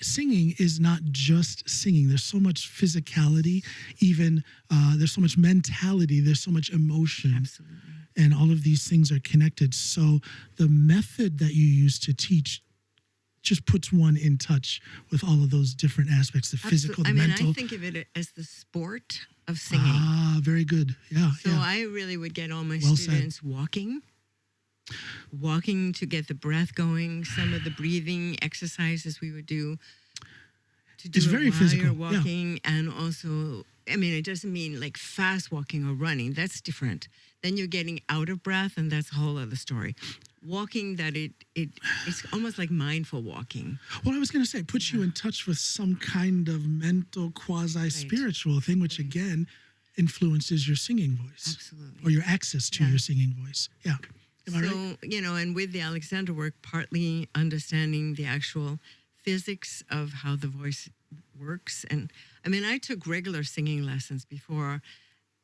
singing is not just singing. There's so much physicality, even there's so much mentality, there's so much emotion. Absolutely. And all of these things are connected. So the method that you use to teach just puts one in touch with all of those different aspects, the physical, the mental. I think of it as the sport of singing. Ah, very good. Yeah. So yeah. I really would get all my Well students walking to get the breath going. Some of the breathing exercises we would do to do It's it very while physical, you're walking, and also, I mean, it doesn't mean like fast walking or running. That's different. Then you're getting out of breath, and that's a whole other story. Walking, that it's almost like mindful walking. Well, I was going to say, it puts you in touch with some kind of mental, quasi-spiritual thing, which again influences your singing voice. Absolutely. Or your access to your singing voice. Yeah. Am I right? So, you know, and with the Alexander work, partly understanding the actual physics of how the voice works. And I mean, I took regular singing lessons before,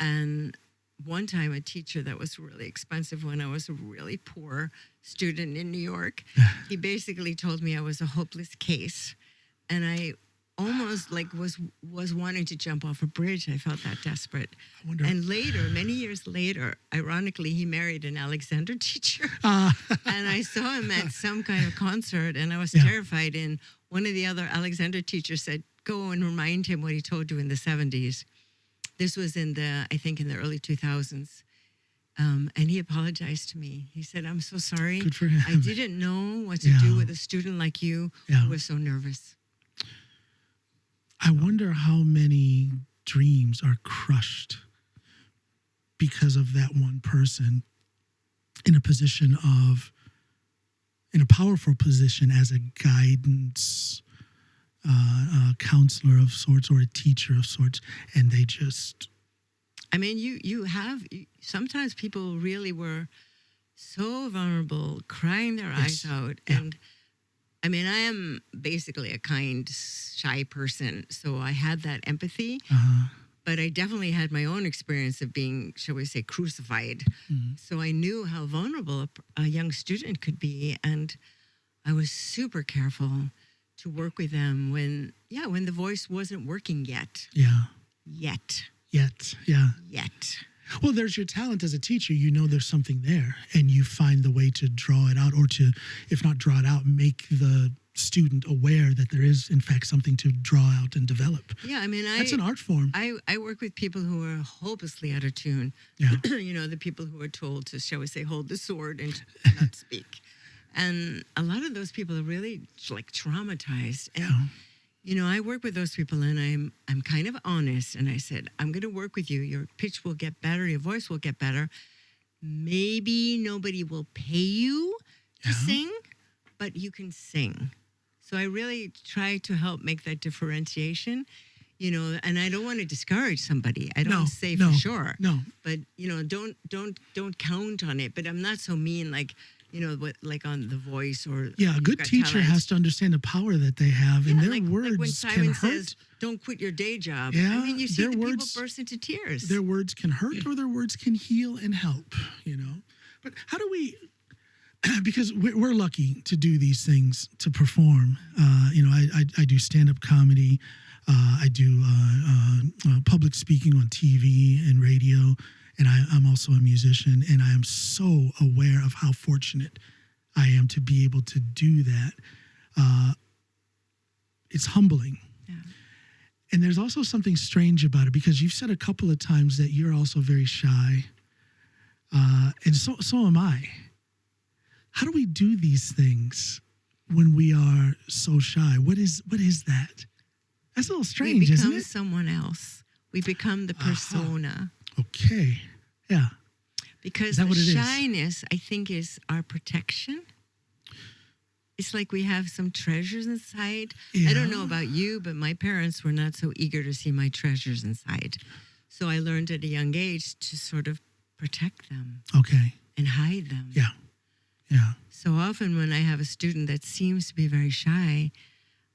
and one time a teacher that was really expensive when I was a really poor student in New York, he basically told me I was a hopeless case. And I almost like was wanting to jump off a bridge. I felt that desperate. And later, many years later, ironically, he married an Alexander teacher. And I saw him at some kind of concert, and I was terrified. And one of the other Alexander teachers said, go and remind him what he told you in the 70s. This was I think in the early 2000s. And he apologized to me. He said, I'm so sorry. Good for him. I didn't know what to do with a student like you who was so nervous. I wonder how many dreams are crushed because of that one person in a powerful position as a guidance counselor of sorts or a teacher of sorts, and they just... I mean, sometimes people really were so vulnerable, crying their eyes out, and I mean, I am basically a kind, shy person, so I had that empathy, but I definitely had my own experience of being, shall we say, crucified. Mm-hmm. So I knew how vulnerable a young student could be, and I was super careful to work with them when the voice wasn't working yet. Yet. Well, there's your talent as a teacher. You know there's something there, and you find the way to draw it out, or to, if not draw it out, make the student aware that there is, in fact, something to draw out and develop. Yeah, I mean, that's an art form. I work with people who are hopelessly out of tune. Yeah. You know, the people who are told to, shall we say, hold the sword and not speak. And a lot of those people are really like traumatized. And, you know, I work with those people, and I'm kind of honest. And I said, I'm going to work with you. Your pitch will get better. Your voice will get better. Maybe nobody will pay you to sing, but you can sing. So I really try to help make that differentiation, you know, and I don't want to discourage somebody. I don't say for sure. No. But, you know, don't count on it. But I'm not so mean, like, you know, what, like on The Voice or... Yeah, a good teacher has to understand the power that they have, and their words like when Simon can hurt. says, don't quit your day job. Yeah, I mean, you see the people burst into tears. Their words can hurt, or their words can heal and help, you know. But how do we... Because we're lucky to do these things, to perform. You know, I do stand-up comedy. I do public speaking on TV and radio. And I'm also a musician, and I am so aware of how fortunate I am to be able to do that. It's humbling. Yeah. And there's also something strange about it, because you've said a couple of times that you're also very shy. And so am I. How do we do these things when we are so shy? What is that? That's a little strange, isn't it? We become someone else. We become the persona. Okay. Yeah. Because the shyness, I think, is our protection. It's like we have some treasures inside. Yeah. I don't know about you, but my parents were not so eager to see my treasures inside. So I learned at a young age to sort of protect them. Okay. And hide them. Yeah. Yeah. So often when I have a student that seems to be very shy,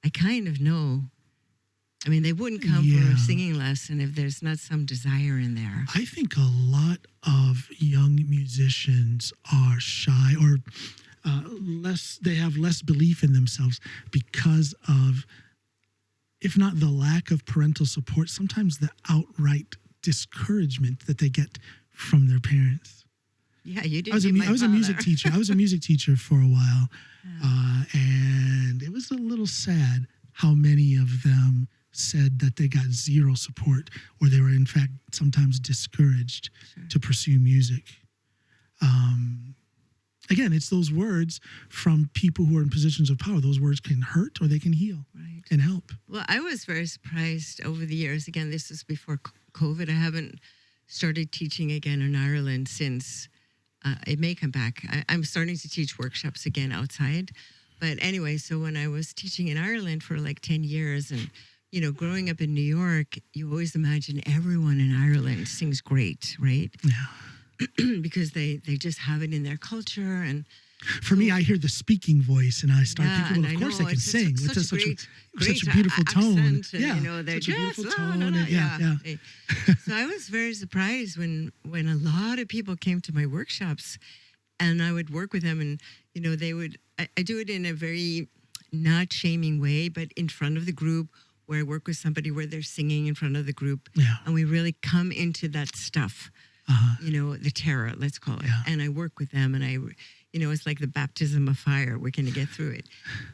I kind of know. I mean, they wouldn't come for a singing lesson if there's not some desire in there. I think a lot of young musicians are shy, or they have less belief in themselves because of if not the lack of parental support, sometimes the outright discouragement that they get from their parents. Yeah, you did. I was a music teacher. I was a music teacher for a while, and it was a little sad how many of them said that they got zero support, or they were in fact sometimes discouraged to pursue music. Again, it's those words from people who are in positions of power. Those words can hurt or they can heal and help. Well, I was very surprised over the years. Again, this is before COVID. I haven't started teaching again in Ireland since. It may come back. I'm starting to teach workshops again outside. But anyway, so when I was teaching in Ireland for like 10 years and, growing up in New York, you always imagine everyone in Ireland sings great, right? Yeah. Because they just have it in their culture. And for me, I hear the speaking voice and I start thinking, well, of course know, I can sing. Such a beautiful tone. Accent, and, yeah, they're such a beautiful just, tone. So I was very surprised when a lot of people came to my workshops, and I would work with them, and they would. I do it in a very not shaming way, but in front of the group, where I work with somebody where they're singing in front of the group, and we really come into that stuff. The terror, let's call it. Yeah. And I work with them, and it's like the baptism of fire. We're going to get through it.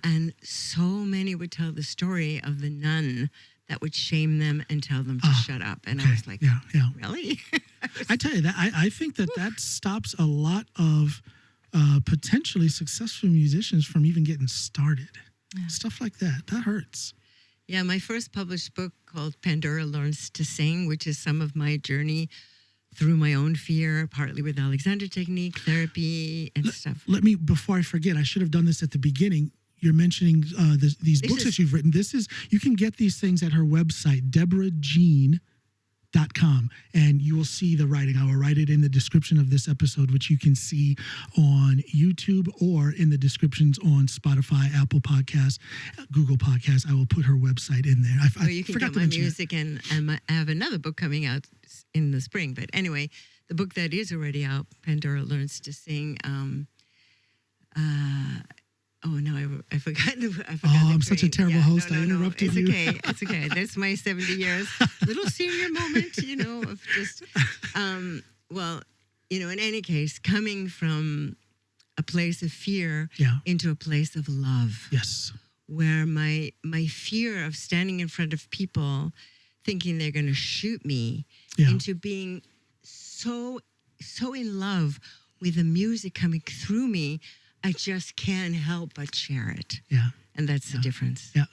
And so many would tell the story of the nun that would shame them and tell them to shut up. And I was like, really? I tell you that I think that stops a lot of potentially successful musicians from even getting started. Yeah. Stuff like that. That hurts. Yeah, my first published book called Pandora Learns to Sing, which is some of my journey through my own fear, partly with Alexander Technique, therapy, and stuff. Let me, before I forget, I should have done this at the beginning. You're mentioning these books that you've written. You can get these things at her website, DeborahJean.com, and you will see the writing. I will write it in the description of this episode, which you can see on YouTube or in the descriptions on Spotify, Apple Podcasts, Google Podcasts. I will put her website in there. Or you can get my music, and I have another book coming out in the spring. But anyway, the book that is already out, Pandora Learns to Sing. I forgot. I'm such a terrible host. I interrupted you. It's okay. It's okay. That's my 70 years. Little senior moment, of just, in any case, coming from a place of fear into a place of love. Yes. Where my fear of standing in front of people thinking they're going to shoot me into being so in love with the music coming through me, I just can't help but share it. Yeah. And that's the difference. Yeah.